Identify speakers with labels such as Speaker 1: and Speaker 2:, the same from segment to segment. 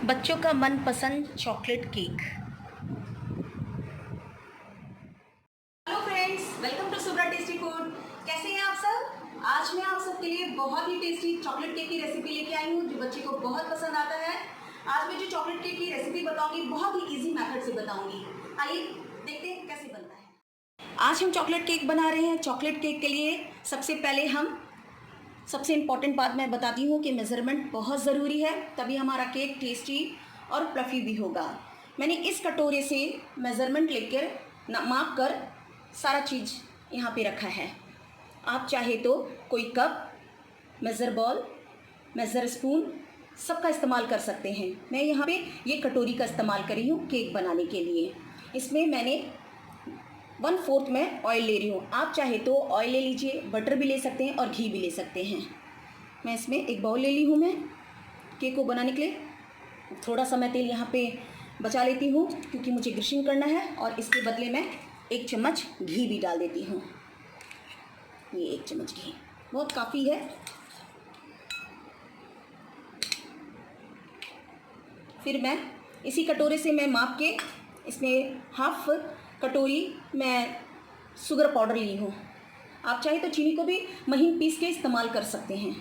Speaker 1: बच्चों का मनपसंद chocolate cake.
Speaker 2: Hello friends, welcome to Subra tasty food. कैसे हैं आप सब? आज मैं आप सबके लिए बहुत ही टेस्टी चॉकलेट केक की रेसिपी लेके आई हूँ जो बच्चे को बहुत पसंद आता है। आज मैं जो चॉकलेट केक की रेसिपी बताऊंगी बहुत ही इजी मेथड से बताऊंगी। आइए देखते हैं कैसे बनता है। आज हम चॉकलेट केक बना रहे हैं। चॉकलेट केक के लिए सबसे पहले सबसे इम्पॉर्टेंट बात मैं बताती हूँ कि मेज़रमेंट बहुत ज़रूरी है, तभी हमारा केक टेस्टी और फ्लफ़ी भी होगा। मैंने इस कटोरे से मेज़रमेंट लेकर माप कर सारा चीज़ यहाँ पे रखा है। आप चाहे तो कोई cup, measure ball, measure spoon सबका इस्तेमाल कर सकते हैं। मैं यहाँ पे ये कटोरी का इस्तेमाल कर रही हूँ केक बनाने के लिए। इसमें मैंने 1/4 में ऑयल ले रही हूँ। आप चाहे तो ऑयल ले लीजिए, बटर भी ले सकते हैं और घी भी ले सकते हैं। मैं इसमें एक बाउल ले ली हूँ मैं केक को बनाने के लिए। थोड़ा सा मैं तेल यहाँ पे बचा लेती हूँ क्योंकि मुझे ग्रीसिंग करना है, और इसके बदले में 1 चम्मच घी भी डाल देती हूँ। ये 1 चम्मच घी बहुत काफ़ी है। फिर मैं इसी कटोरे से मैं माप के इसमें हाफ कटोरी मैं शुगर पाउडर ली हूँ। आप चाहे तो चीनी को भी महीन पीस के इस्तेमाल कर सकते हैं।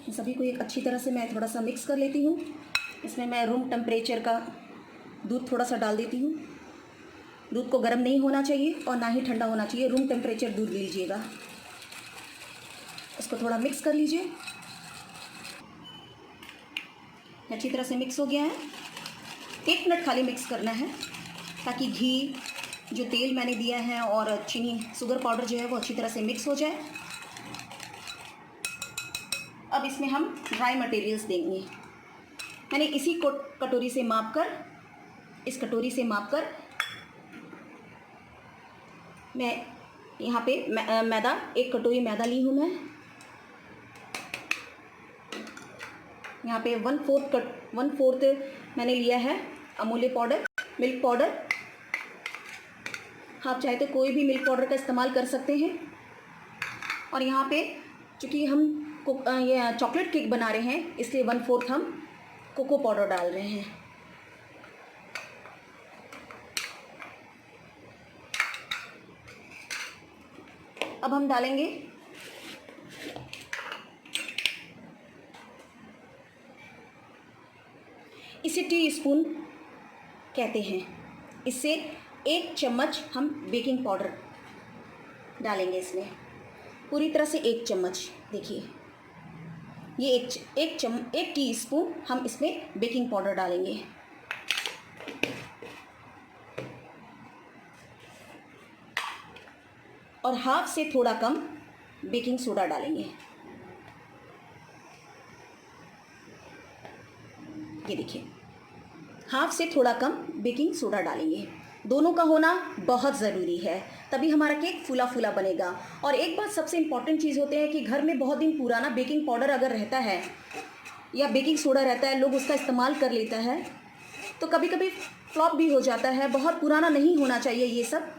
Speaker 2: सभी को एक अच्छी तरह से मैं थोड़ा सा मिक्स कर लेती हूँ। इसमें मैं रूम टेम्परेचर का दूध थोड़ा सा डाल देती हूँ। दूध को गर्म नहीं होना चाहिए और ना ही ठंडा होना चाहिए, रूम टेम्परेचर दूध लीजिएगा। इसको थोड़ा मिक्स कर लीजिए। अच्छी तरह से मिक्स हो गया है। 1 मिनट खाली मिक्स करना है ताकि घी, जो तेल मैंने दिया है और चीनी शुगर पाउडर जो है वो अच्छी तरह से मिक्स हो जाए। अब इसमें हम ड्राई मटेरियल्स देंगे। मैंने इसी कटोरी से माप कर, इस कटोरी से माप कर मैं यहाँ पे मैदा, 1 कटोरी मैदा ली हूँ मैं। यहाँ पे 1/4 मैंने लिया है अमूल्य पाउडर, मिल्क पाउडर। आप चाहे तो कोई भी मिल्क पाउडर का इस्तेमाल कर सकते हैं। और यहाँ पे चूँकि हम ये चॉकलेट केक बना रहे हैं इसलिए 1/4 हम कोको पाउडर डाल रहे हैं। अब हम डालेंगे इसे टीस्पून कहते हैं। इससे 1 चम्मच हम बेकिंग पाउडर डालेंगे इसमें, पूरी तरह से 1 चम्मच। देखिए ये 1 टीस्पून हम इसमें बेकिंग पाउडर डालेंगे। और हाफ से थोड़ा कम बेकिंग सोडा डालेंगे। ये देखिए हाफ से थोड़ा कम बेकिंग सोडा डालेंगे। दोनों का होना बहुत ज़रूरी है, तभी हमारा केक फूला फूला बनेगा। और एक बात सबसे इम्पॉर्टेंट चीज़ होती है कि घर में बहुत दिन पुराना बेकिंग पाउडर अगर रहता है या बेकिंग सोडा रहता है, लोग उसका इस्तेमाल कर लेता है तो कभी कभी फ्लॉप भी हो जाता है। बहुत पुराना नहीं होना चाहिए ये सब।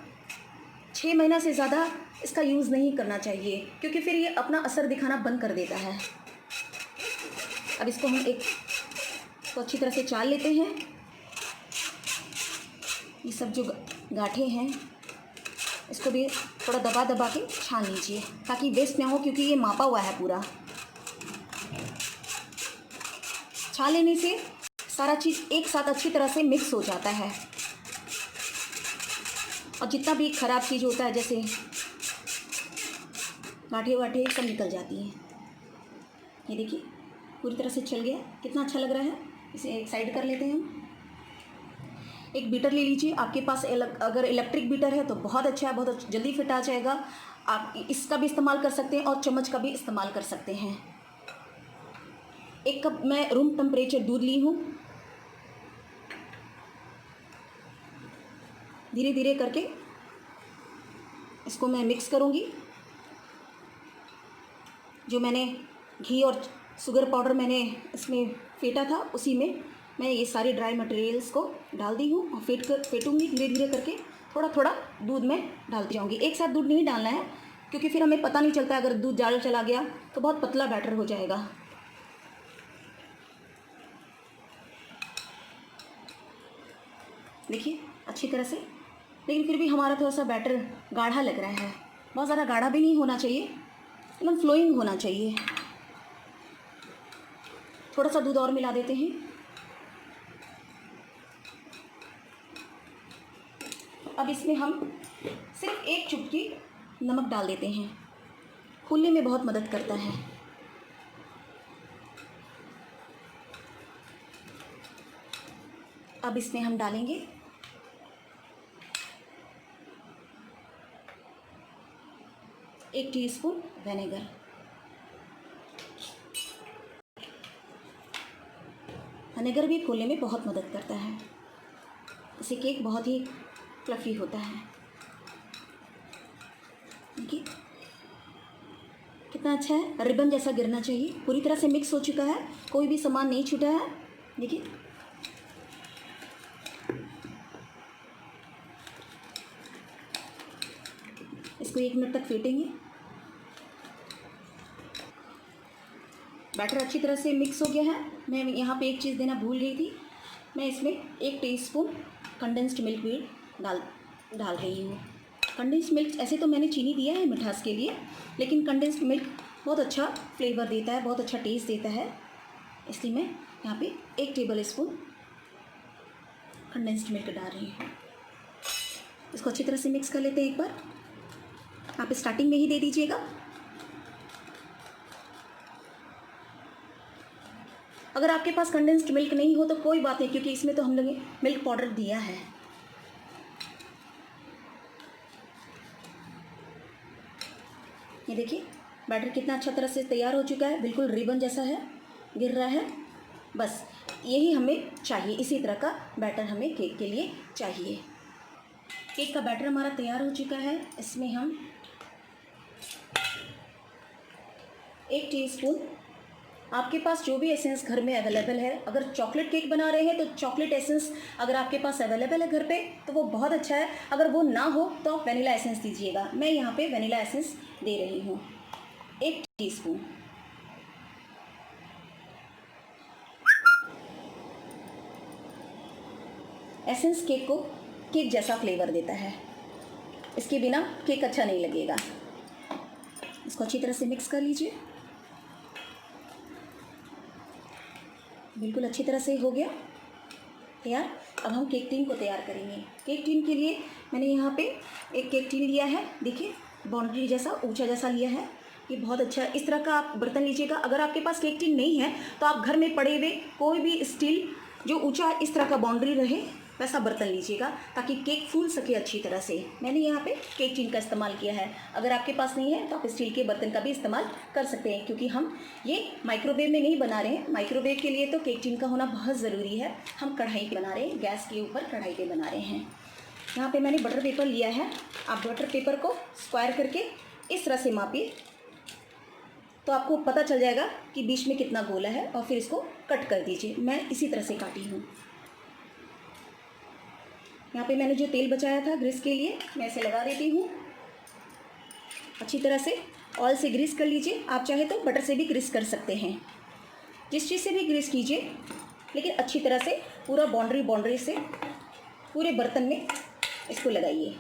Speaker 2: 6 महीना से ज़्यादा इसका यूज़ नहीं करना चाहिए क्योंकि फिर ये अपना असर दिखाना बंद कर देता है। अब इसको हम तो अच्छी तरह से चाल लेते हैं। ये सब जो गांठें हैं इसको भी थोड़ा दबा दबा के छान लीजिए ताकि वेस्ट ना हो, क्योंकि ये मापा हुआ है पूरा। छान लेने से सारा चीज़ एक साथ अच्छी तरह से मिक्स हो जाता है और जितना भी ख़राब चीज़ होता है जैसे गांठे वाठे सब निकल जाती हैं। ये देखिए पूरी तरह से चल गया, कितना अच्छा लग रहा है। इसे एक साइड कर लेते हैं हम। एक बीटर ले लीजिए। आपके पास अगर इलेक्ट्रिक बीटर है तो बहुत अच्छा है, बहुत जल्दी फिट आ जाएगा। आप इसका भी इस्तेमाल कर सकते हैं और चम्मच का भी इस्तेमाल कर सकते हैं। 1 कप मैं रूम टेम्परेचर दूध ली हूँ। धीरे धीरे करके इसको मैं मिक्स करूँगी। जो मैंने घी और शुगर पाउडर मैंने इसमें फेंटा था उसी में मैं ये सारे ड्राई मटेरियल्स को डाल दी हूँ और फेंटूँगी धीरे धीरे करके थोड़ा थोड़ा दूध में डालती जाऊँगी। एक साथ दूध नहीं डालना है क्योंकि फिर हमें पता नहीं चलता, अगर दूध ज़्यादा चला गया तो बहुत पतला बैटर हो जाएगा। देखिए अच्छी तरह से, लेकिन फिर भी हमारा थोड़ा सा बैटर गाढ़ा लग रहा है। बहुत ज़्यादा गाढ़ा भी नहीं होना चाहिए, एकदम फ्लोइंग होना चाहिए। थोड़ा सा दूध और मिला देते हैं। अब इसमें हम सिर्फ 1 चुटकी नमक डाल देते हैं, फूलने में बहुत मदद करता है। अब इसमें हम डालेंगे 1 टीस्पून विनेगर। विनेगर भी फूलने में बहुत मदद करता है, इससे केक बहुत ही फ्लफ़ी होता है। देखिए कितना अच्छा है, रिबन जैसा गिरना चाहिए। पूरी तरह से मिक्स हो चुका है, कोई भी सामान नहीं छूटा है। देखिए इसको 1 मिनट तक फेंटेंगे। बैटर अच्छी तरह से मिक्स हो गया है। मैं यहाँ पे एक चीज़ देना भूल गई थी, मैं इसमें 1 टीस्पून कंडेंस्ड मिल्क भी डाल रही हूँ। कंडेंस्ड मिल्क, ऐसे तो मैंने चीनी दिया है मिठास के लिए, लेकिन कंडेंस्ड मिल्क बहुत अच्छा फ्लेवर देता है, बहुत अच्छा टेस्ट देता है, इसलिए मैं यहाँ पे 1 टेबल स्पून कंडेंस्ड मिल्क डाल रही हूँ। इसको अच्छी तरह से मिक्स कर लेते हैं एक बार। आप स्टार्टिंग में ही दे दीजिएगा। अगर आपके पास कंडेंस्ड मिल्क नहीं हो तो कोई बात नहीं, क्योंकि इसमें तो हम लोग मिल्क पाउडर दिया है। ये देखिए बैटर कितना अच्छा तरह से तैयार हो चुका है, बिल्कुल रिबन जैसा है, गिर रहा है। बस यही हमें चाहिए, इसी तरह का बैटर हमें केक के लिए चाहिए। केक का बैटर हमारा तैयार हो चुका है। इसमें हम 1 टीस्पून, आपके पास जो भी एसेंस घर में अवेलेबल है, अगर चॉकलेट केक बना रहे हैं तो चॉकलेट एसेंस अगर आपके पास अवेलेबल है घर पे तो वो बहुत अच्छा है। अगर वो ना हो तो आप वनीला एसेंस दीजिएगा। मैं यहाँ पे वनीला एसेंस दे रही हूँ 1 टीस्पून। एसेंस केक को केक जैसा फ्लेवर देता है, इसके बिना केक अच्छा नहीं लगेगा। इसको अच्छी तरह से मिक्स कर लीजिए। बिल्कुल अच्छी तरह से हो गया तैयार। अब हम केक टिन को तैयार करेंगे। केक टिन के लिए मैंने यहाँ पे एक केक टिन लिया है, देखिए बाउंड्री जैसा ऊंचा जैसा लिया है। ये बहुत अच्छा है। इस तरह का आप बर्तन लीजिएगा। अगर आपके पास केक टिन नहीं है तो आप घर में पड़े हुए कोई भी स्टील जो ऊंचा इस तरह का बाउंड्री रहे वैसा बर्तन लीजिएगा, ताकि केक फूल सके अच्छी तरह से। मैंने यहाँ पे केक टिन का इस्तेमाल किया है। अगर आपके पास नहीं है तो आप स्टील के बर्तन का भी इस्तेमाल कर सकते हैं, क्योंकि हम ये माइक्रोवेव में नहीं बना रहे हैं। माइक्रोवेव के लिए तो केक टिन का होना बहुत ज़रूरी है। हम कढ़ाई पे बना रहे हैं, गैस के ऊपर कढ़ाई पे बना रहे हैं। यहाँ पे मैंने बटर पेपर लिया है। आप बटर पेपर को स्क्वायर करके इस तरह से मापिए तो आपको पता चल जाएगा कि बीच में कितना गोला है, और फिर इसको कट कर दीजिए। मैं इसी तरह से काटी हूँ। यहाँ पे मैंने जो तेल बचाया था ग्रीस के लिए, मैं इसे लगा देती हूँ। अच्छी तरह से ऑयल से ग्रीस कर लीजिए। आप चाहे तो बटर से भी ग्रीस कर सकते हैं, जिस चीज़ से भी ग्रीस कीजिए, लेकिन अच्छी तरह से पूरा बाउंड्री से पूरे बर्तन में इसको लगाइए।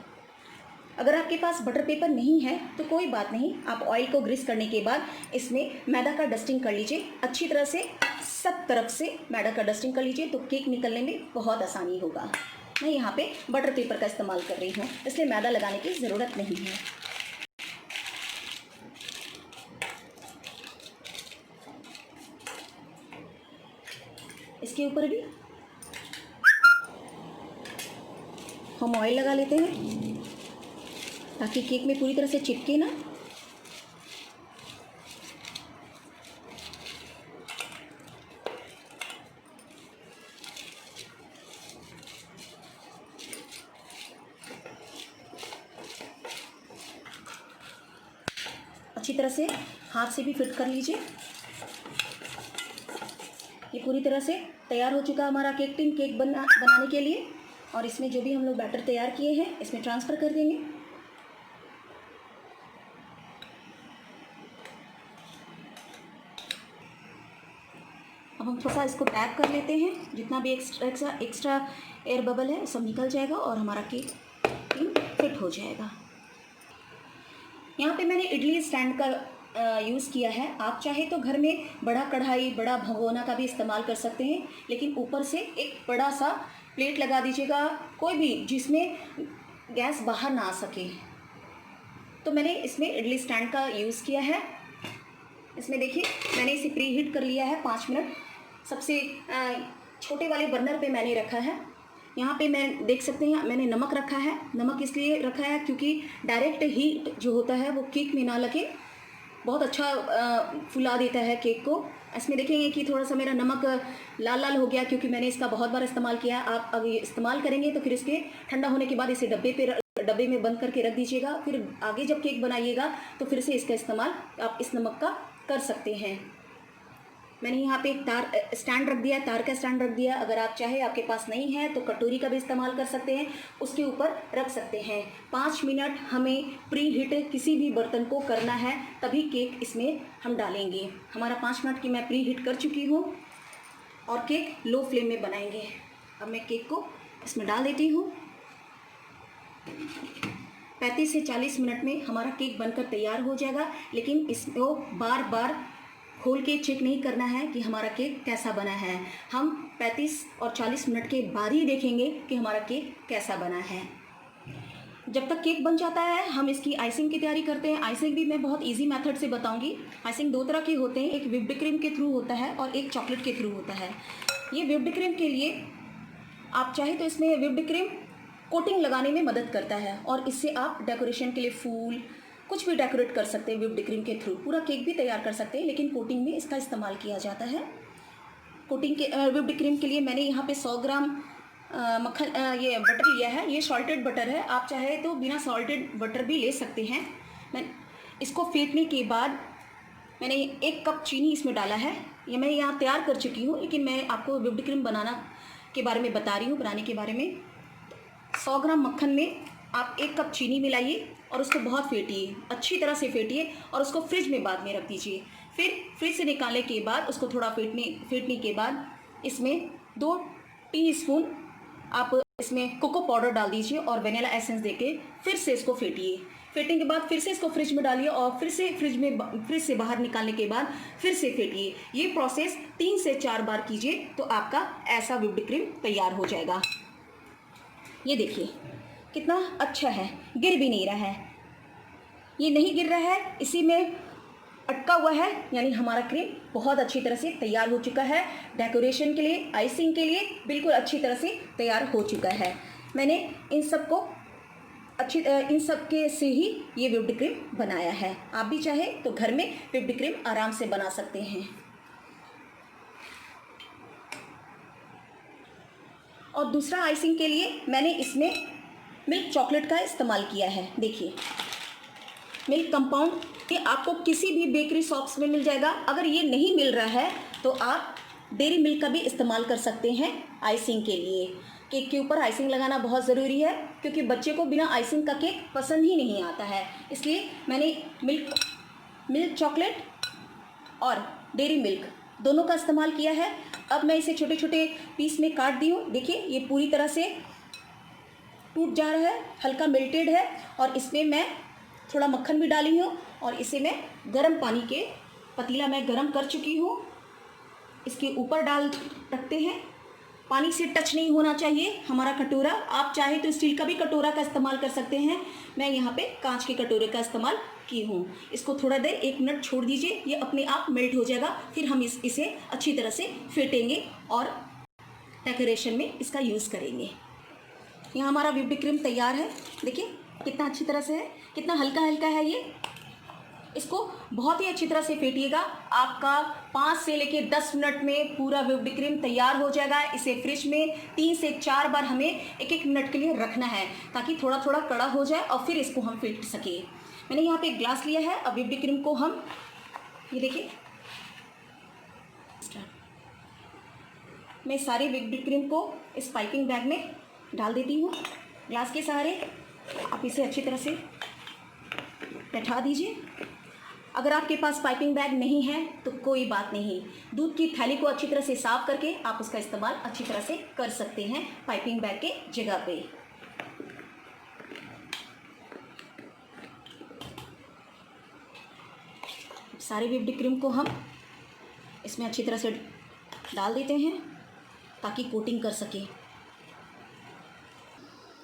Speaker 2: अगर आपके पास बटर पेपर नहीं है तो कोई बात नहीं, आप ऑयल को ग्रीस करने के बाद इसमें मैदा का डस्टिंग कर लीजिए। अच्छी तरह से सब तरफ से मैदा का डस्टिंग कर लीजिए तो केक निकलने में बहुत आसानी होगा। मैं यहाँ पे बटर पेपर का इस्तेमाल कर रही हूँ, इसलिए मैदा लगाने की ज़रूरत नहीं है। इसके ऊपर भी हम ऑयल लगा लेते हैं ताकि केक में पूरी तरह से चिपके ना। अच्छी तरह से हाथ से भी फिट कर लीजिए। ये पूरी तरह से तैयार हो चुका हमारा केक टिन केक बनाने के लिए। और इसमें जो भी हम लोग बैटर तैयार किए हैं इसमें ट्रांसफ़र कर देंगे। अब हम थोड़ा सा इसको टैप कर लेते हैं, जितना भी एक्स्ट्रा एयर बबल है सब निकल जाएगा और हमारा केक फिट हो जाएगा। यहाँ पे मैंने इडली स्टैंड का यूज़ किया है। आप चाहे तो घर में बड़ा कढ़ाई, बड़ा भगोना का भी इस्तेमाल कर सकते हैं, लेकिन ऊपर से एक बड़ा सा प्लेट लगा दीजिएगा, कोई भी जिसमें गैस बाहर ना आ सके। तो मैंने इसमें इडली स्टैंड का यूज़ किया है। इसमें देखिए मैंने इसे प्री हीट कर लिया है 5 मिनट। सबसे छोटे वाले बर्नर पे मैंने रखा है। यहाँ पे मैं देख सकते हैं मैंने नमक रखा है। नमक इसलिए रखा है क्योंकि डायरेक्ट हीट जो होता है वो केक में ना लगे, बहुत अच्छा फुला देता है केक को। इसमें देखेंगे कि थोड़ा सा मेरा नमक लाल लाल हो गया क्योंकि मैंने इसका बहुत बार इस्तेमाल किया है। आप अगर इस्तेमाल करेंगे तो फिर इसके ठंडा होने के बाद इसे डब्बे में बंद करके रख दीजिएगा। फिर आगे जब केक बनाइएगा तो फिर से इसका इस्तेमाल आप इस नमक का कर सकते हैं। मैंने यहाँ पे एक तार स्टैंड रख दिया, तार का स्टैंड रख दिया। अगर आप चाहे, आपके पास नहीं है तो कटोरी का भी इस्तेमाल कर सकते हैं, उसके ऊपर रख सकते हैं। 5 मिनट हमें प्री हीट किसी भी बर्तन को करना है, तभी केक इसमें हम डालेंगे। हमारा 5 मिनट की मैं प्री हीट कर चुकी हूँ और केक लो फ्लेम में बनाएंगे। अब मैं केक को इसमें डाल देती हूँ। 35 से 40 मिनट में हमारा केक बनकर तैयार हो जाएगा, लेकिन इसको बार बार खोल के चेक नहीं करना है कि हमारा केक कैसा बना है। हम 35 और 40 मिनट के बाद ही देखेंगे कि हमारा केक कैसा बना है। जब तक केक बन जाता है हम इसकी आइसिंग की तैयारी करते हैं। आइसिंग भी मैं बहुत इजी मेथड से बताऊंगी। आइसिंग 2 तरह के होते हैं, एक व्हिप्ड क्रीम के थ्रू होता है और एक चॉकलेट के थ्रू होता है। ये व्हिप्ड क्रीम के लिए आप चाहे तो इसमें व्हिप्ड क्रीम कोटिंग लगाने में मदद करता है और इससे आप डेकोरेशन के लिए फूल कुछ भी डेकोरेट कर सकते हैं। व्हिप्ड क्रीम के थ्रू पूरा केक भी तैयार कर सकते हैं, लेकिन कोटिंग में इसका इस्तेमाल किया जाता है। कोटिंग के व्हिप्ड क्रीम के लिए मैंने यहाँ पे 100 ग्राम मक्खन ये बटर लिया है। ये सॉल्टेड बटर है, आप चाहे तो बिना सॉल्टेड बटर भी ले सकते हैं। मैं इसको फेंटने के बाद मैंने 1 कप चीनी इसमें डाला है। ये मैं यहाँ तैयार कर चुकी हूँ, लेकिन मैं आपको व्हिप्ड क्रीम बनाना के बारे में बता रही हूँ, बनाने के बारे में। 100 ग्राम मक्खन में आप 1 कप चीनी मिलाइए और उसको बहुत फेंटिए, अच्छी तरह से फेंटिए और उसको फ्रिज में बाद में रख दीजिए। फिर फ्रिज से निकालने के बाद उसको थोड़ा फेंटने के बाद इसमें 2 टीस्पून आप इसमें कोको पाउडर डाल दीजिए और वनीला एसेंस देके फिर से इसको फेंटिए। फेंटने के बाद फिर से इसको फ्रिज में डालिए और फिर से फ्रिज से बाहर निकालने के बाद फिर से फेंटिए। ये प्रोसेस 3 से 4 बार कीजिए तो आपका ऐसा व्हिप्ड क्रीम तैयार हो जाएगा। ये देखिए कितना अच्छा है, गिर भी नहीं रहा है। ये नहीं गिर रहा है, इसी में अटका हुआ है, यानी हमारा क्रीम बहुत अच्छी तरह से तैयार हो चुका है। डेकोरेशन के लिए, आइसिंग के लिए बिल्कुल अच्छी तरह से तैयार हो चुका है। मैंने इन सब के से ही ये व्हिप्ड क्रीम बनाया है। आप भी चाहे तो घर में व्हिप्ड क्रीम आराम से बना सकते हैं। और दूसरा आइसिंग के लिए मैंने इसमें मिल्क चॉकलेट का इस्तेमाल किया है। देखिए मिल्क कंपाउंड, ये आपको किसी भी बेकरी शॉप्स में मिल जाएगा। अगर ये नहीं मिल रहा है तो आप डेयरी मिल्क का भी इस्तेमाल कर सकते हैं आइसिंग के लिए। केक के ऊपर आइसिंग लगाना बहुत ज़रूरी है, क्योंकि बच्चे को बिना आइसिंग का केक पसंद ही नहीं आता है। इसलिए मैंने मिल्क चॉकलेट और डेयरी मिल्क दोनों का इस्तेमाल किया है। अब मैं इसे छोटे छोटे पीस में काट दी हूँ। देखिए ये पूरी तरह से टूट जा रहा है, हल्का मेल्टेड है। और इसमें मैं थोड़ा मक्खन भी डाली हूँ और इसे मैं गर्म पानी के पतीला में गर्म कर चुकी हूँ, इसके ऊपर डाल रखते हैं। पानी से टच नहीं होना चाहिए हमारा कटोरा। आप चाहे तो स्टील का भी कटोरा का इस्तेमाल कर सकते हैं। मैं यहाँ पे कांच के कटोरे का इस्तेमाल की हूँ। इसको थोड़ा देर 1 मिनट छोड़ दीजिए, ये अपने आप मेल्ट हो जाएगा। फिर हम इसे अच्छी तरह से फेंटेंगे और डेकोरेशन में इसका यूज़ करेंगे। यहाँ हमारा व्हिप्ड क्रीम तैयार है। देखिए कितना अच्छी तरह से है, कितना हल्का हल्का है ये। इसको बहुत ही अच्छी तरह से फेंटिएगा। आपका 5 से लेके 10 मिनट में पूरा व्हिप्ड क्रीम तैयार हो जाएगा। इसे फ्रिज में 3 से 4 बार हमें 1-1 मिनट के लिए रखना है, ताकि थोड़ा थोड़ा कड़ा हो जाए और फिर इसको हम फेंट सके। मैंने यहाँ पे एक ग्लास लिया है। अब व्हिप्ड क्रीम को हम, ये देखिए, मैं सारे व्हिप्ड क्रीम को इस पाइपिंग बैग में डाल देती हूँ ग्लास के सहारे। आप इसे अच्छी तरह से बैठा दीजिए। अगर आपके पास पाइपिंग बैग नहीं है तो कोई बात नहीं, दूध की थैली को अच्छी तरह से साफ करके आप उसका इस्तेमाल अच्छी तरह से कर सकते हैं पाइपिंग बैग के जगह पे। सारे व्हिप्ड क्रीम को हम इसमें अच्छी तरह से डाल देते हैं ताकि कोटिंग कर सके।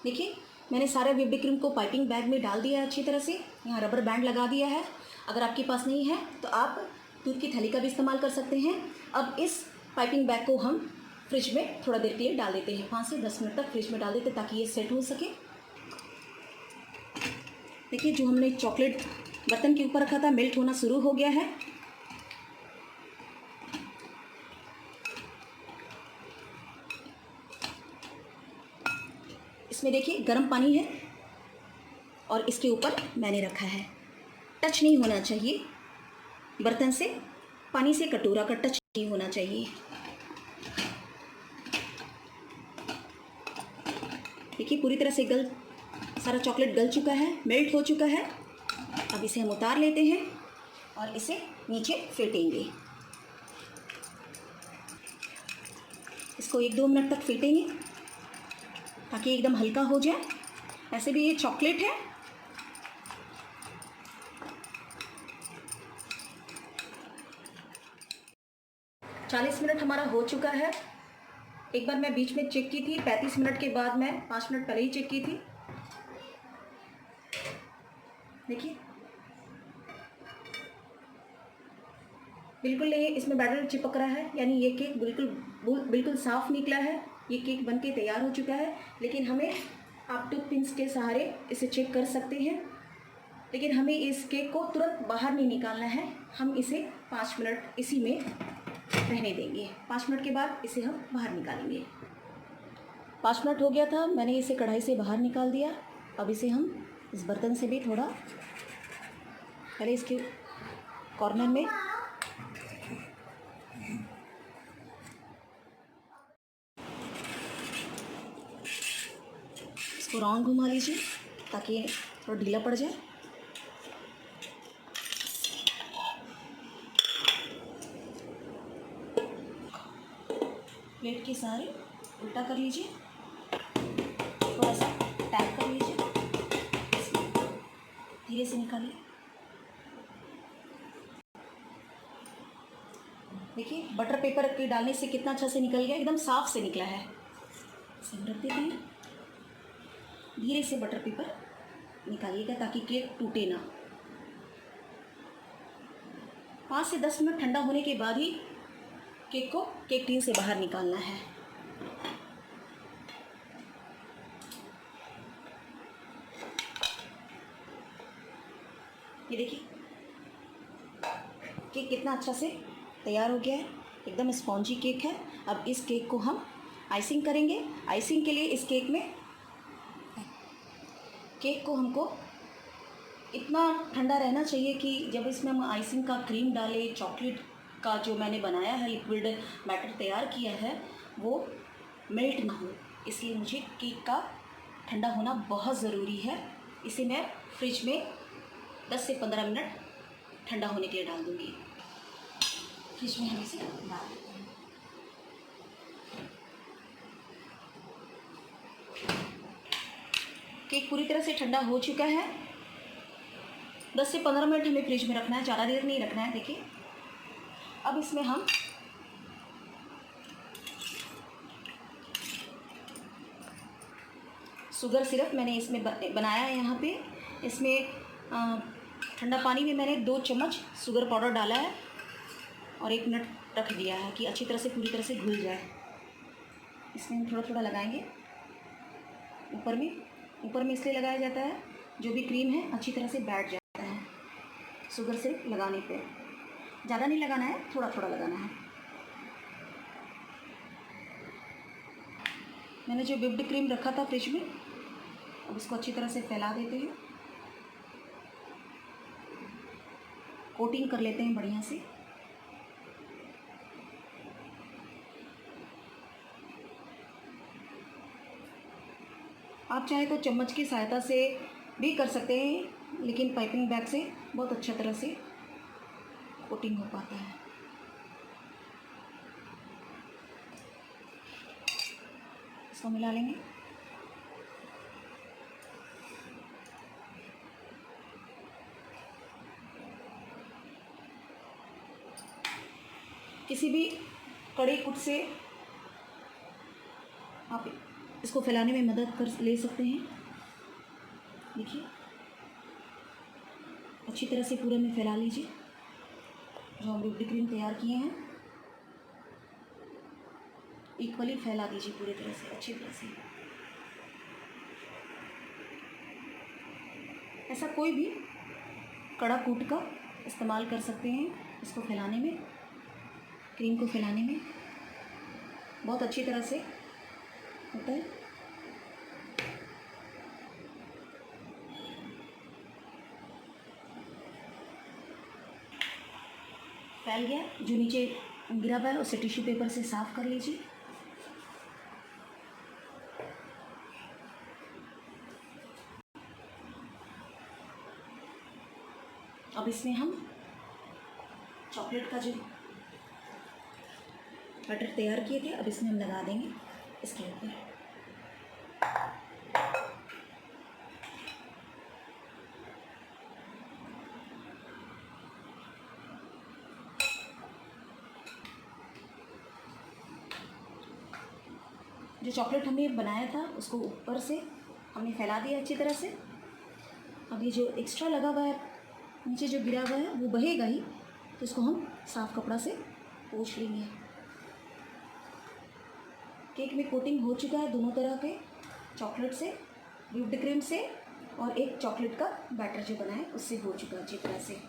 Speaker 2: देखिए मैंने सारे व्हिप्ड क्रीम को पाइपिंग बैग में डाल दिया है अच्छी तरह से। यहाँ रबर बैंड लगा दिया है। अगर आपके पास नहीं है तो आप दूध की थैली का भी इस्तेमाल कर सकते हैं। अब इस पाइपिंग बैग को हम फ्रिज में थोड़ा देर के लिए डाल देते हैं, 5 से 10 मिनट तक फ्रिज में डाल देते हैं ताकि ये सेट हो सके। देखिए जो हमने चॉकलेट बर्तन के ऊपर रखा था मेल्ट होना शुरू हो गया है। इसमें देखिए गर्म पानी है और इसके ऊपर मैंने रखा है। टच नहीं होना चाहिए बर्तन से, पानी से कटोरा का टच नहीं होना चाहिए। देखिए पूरी तरह से सारा चॉकलेट गल चुका है, मेल्ट हो चुका है। अब इसे हम उतार लेते हैं और इसे नीचे फेंटेंगे। इसको 1-2 मिनट तक फेंटेंगे ताकि एकदम हल्का हो जाए। ऐसे भी ये चॉकलेट है। चालीस मिनट हमारा हो चुका है। एक बार मैं बीच में चेक की थी, 35 मिनट के बाद मैं 5 मिनट पहले ही चेक की थी। देखिए बिल्कुल नहीं इसमें बैटर चिपक रहा है, यानी ये केक बिल्कुल साफ़ निकला है। ये केक बनके तैयार हो चुका है। लेकिन हमें आप टूथ पिंस के सहारे इसे चेक कर सकते हैं। लेकिन हमें इस केक को तुरंत बाहर नहीं निकालना है, हम इसे 5 मिनट इसी में रहने देंगे। 5 मिनट के बाद इसे हम बाहर निकालेंगे। 5 मिनट हो गया था, मैंने इसे कढ़ाई से बाहर निकाल दिया। अब इसे हम इस बर्तन से भी थोड़ा पहले इसके कॉर्नर में इसको राउंड घुमा लीजिए ताकि थोड़ा ढीला पड़ जाए। प्लेट के सहारे उल्टा कर लीजिए, थोड़ा सा टैप कर लीजिए, धीरे से निकालिए। देखिए बटर पेपर के डालने से कितना अच्छा से निकल गया, एकदम साफ से निकला है। इसे रख देते हैं, धीरे से बटर पेपर निकालिएगा ताकि केक टूटे ना। 5 से 10 मिनट ठंडा होने के बाद ही केक को केक टिन से बाहर निकालना है। ये देखिए केक कितना अच्छा से तैयार हो गया है, एकदम स्पॉन्जी केक है। अब इस केक को हम आइसिंग करेंगे। आइसिंग के लिए इस केक को हमको इतना ठंडा रहना चाहिए कि जब इसमें हम आइसिंग का क्रीम डालें, चॉकलेट का जो मैंने बनाया है लिक्विड बैटर तैयार किया है वो मेल्ट ना हो। इसलिए मुझे केक का ठंडा होना बहुत ज़रूरी है। इसे मैं फ्रिज में 10 से 15 मिनट ठंडा होने के लिए डाल दूँगी। फ्रिज में हम इसे डाल देते हैं। केक पूरी तरह से ठंडा हो चुका है। 10 से 15 मिनट हमें फ्रिज में रखना है, ज़्यादा देर नहीं रखना है। देखिए अब इसमें हम शुगर सिरप मैंने इसमें बनाया है। यहाँ पे इसमें ठंडा पानी में मैंने 2 चम्मच शुगर पाउडर डाला है और 1 मिनट रख दिया है कि अच्छी तरह से पूरी तरह से घुल जाए। इसमें हम थोड़ा थोड़ा लगाएंगे ऊपर में इसलिए लगाया जाता है जो भी क्रीम है अच्छी तरह से बैठ जाता है शुगर सिरप लगाने पे। ज़्यादा नहीं लगाना है, थोड़ा थोड़ा लगाना है। मैंने जो व्हिप्ड क्रीम रखा था फ्रिज में, अब इसको अच्छी तरह से फैला देते हैं, कोटिंग कर लेते हैं बढ़िया से। आप चाहे तो चम्मच की सहायता से भी कर सकते हैं, लेकिन पाइपिंग बैग से बहुत अच्छा तरह से कोटिंग हो पाता है। इसको मिला लेंगे। किसी भी कड़ी कुट से आप इसको फैलाने में मदद कर ले सकते हैं। देखिए अच्छी तरह से पूरे में फैला लीजिए। जो हम व्हिप्ड क्रीम तैयार किए हैं इक्वली फैला दीजिए पूरी तरह से, अच्छी तरह से। ऐसा कोई भी कड़ा कूट का इस्तेमाल कर सकते हैं इसको फैलाने में, क्रीम को फैलाने में बहुत अच्छी तरह से होता है। फैल गया, जो नीचे गिरा हुआ है उसे टिश्यू पेपर से साफ कर लीजिए। अब इसमें हम चॉकलेट का जो बटर तैयार किए थे अब इसमें हम लगा देंगे इसके ऊपर। जो चॉकलेट हमने बनाया था उसको ऊपर से हमने फैला दिया अच्छी तरह से। अब ये जो एक्स्ट्रा लगा हुआ है नीचे जो गिरा हुआ है वो बहेगा ही, तो इसको हम साफ कपड़ा से पोंछ लेंगे। केक में कोटिंग हो चुका है दोनों तरह के, चॉकलेट से, व्हिप्ड क्रीम से, और एक चॉकलेट का बैटर जो बना है उससे हो चुका है अच्छी तरह से।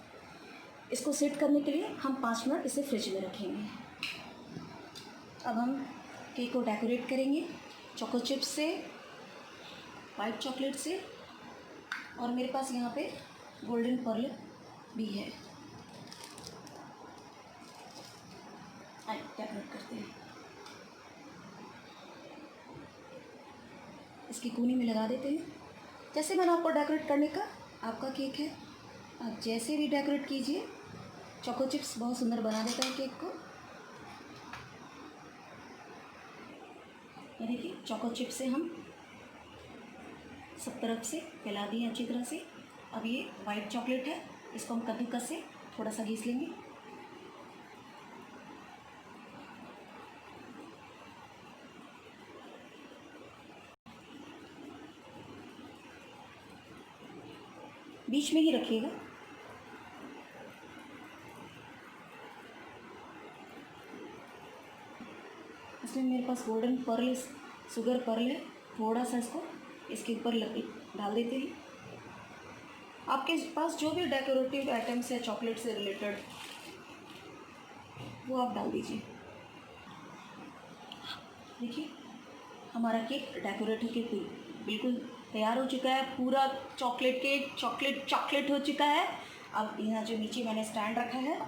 Speaker 2: इसको सेट करने के लिए हम 5 मिनट इसे फ्रिज में रखेंगे। अब हम केक को डेकोरेट करेंगे चोको चिप्स से, वाइट चॉकलेट से, और मेरे पास यहाँ पे गोल्डन पर्ल भी है। आइए डेकोरेट करते हैं। इसकी कोनी में लगा देते हैं। जैसे मैंने आपको डेकोरेट करने का, आपका केक है, आप जैसे भी डेकोरेट कीजिए। चोको चिप्स बहुत सुंदर बना देता है केक को। ये देखिए चोको चिप्स से हम सब तरफ से फैला दिए अच्छी तरह से। अब ये वाइट चॉकलेट है, इसको हम कद्दूकस से थोड़ा सा घिस लेंगे। बीच में ही रखिएगा। इसमें मेरे पास गोल्डन पर्ल, शुगर पर्ल है, थोड़ा सा इसको इसके ऊपर डाल देते हैं। आपके पास जो भी डेकोरेटिव आइटम्स है चॉकलेट से रिलेटेड वो आप डाल दीजिए। देखिए हमारा केक डेकोरेट होकर बिल्कुल तैयार हो चुका है। पूरा चॉकलेट केक चॉकलेट हो चुका है। अब यहाँ जो नीचे मैंने स्टैंड रखा है,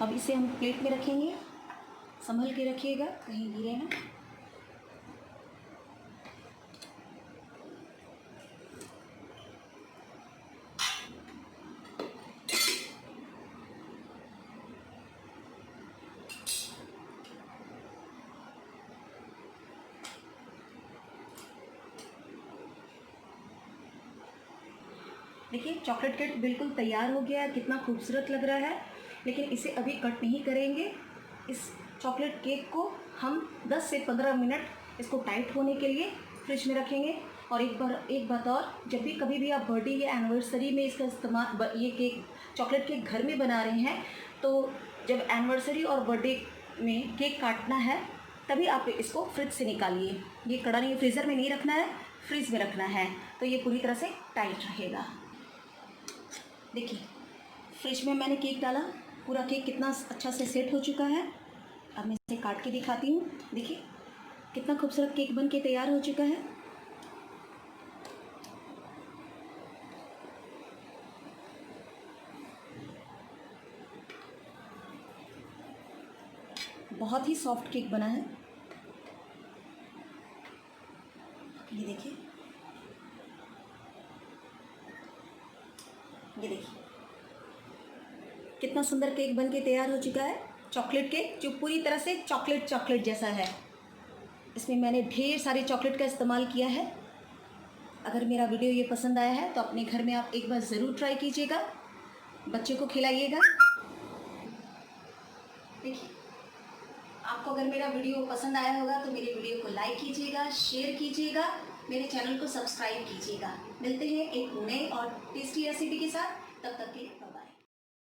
Speaker 2: अब इसे हम प्लेट में रखेंगे। संभल के रखिएगा कहीं गिरे ना। देखिए चॉकलेट केक बिल्कुल तैयार हो गया है, कितना खूबसूरत लग रहा है। लेकिन इसे अभी कट नहीं करेंगे। इस चॉकलेट केक को हम 10 से 15 मिनट इसको टाइट होने के लिए फ्रिज में रखेंगे। और एक बात और, जब भी कभी भी आप बर्थडे या एनिवर्सरी में इसका इस्तेमाल, ये केक चॉकलेट केक घर में बना रहे हैं, तो जब एनिवर्सरी और बर्थडे में केक काटना है तभी आप इसको फ्रिज से निकालिए। ये कड़ा नहीं, फ्रीज़र में नहीं रखना है, फ्रिज में रखना है, तो ये पूरी तरह से टाइट रहेगा। देखिए फ्रिज में मैंने केक डाला, पूरा केक कितना अच्छा से सेट हो चुका है। अब मैं इसे काट के दिखाती हूँ। देखिए कितना खूबसूरत केक बन के तैयार हो चुका है। बहुत ही सॉफ्ट केक बना है। ये देखिए, ये देखिए कितना सुंदर केक बन के तैयार हो चुका है। चॉकलेट केक जो पूरी तरह से चॉकलेट चॉकलेट जैसा है। इसमें मैंने ढेर सारे चॉकलेट का इस्तेमाल किया है। अगर मेरा वीडियो ये पसंद आया है तो अपने घर में आप एक बार ज़रूर ट्राई कीजिएगा, बच्चों को खिलाइएगा। देखिए, आपको अगर मेरा वीडियो पसंद आया होगा तो मेरे वीडियो को लाइक कीजिएगा, शेयर कीजिएगा, मेरे चैनल को सब्सक्राइब कीजिएगा। मिलते हैं एक नए और टेस्टी रेसिपी के साथ, तब तक के लिए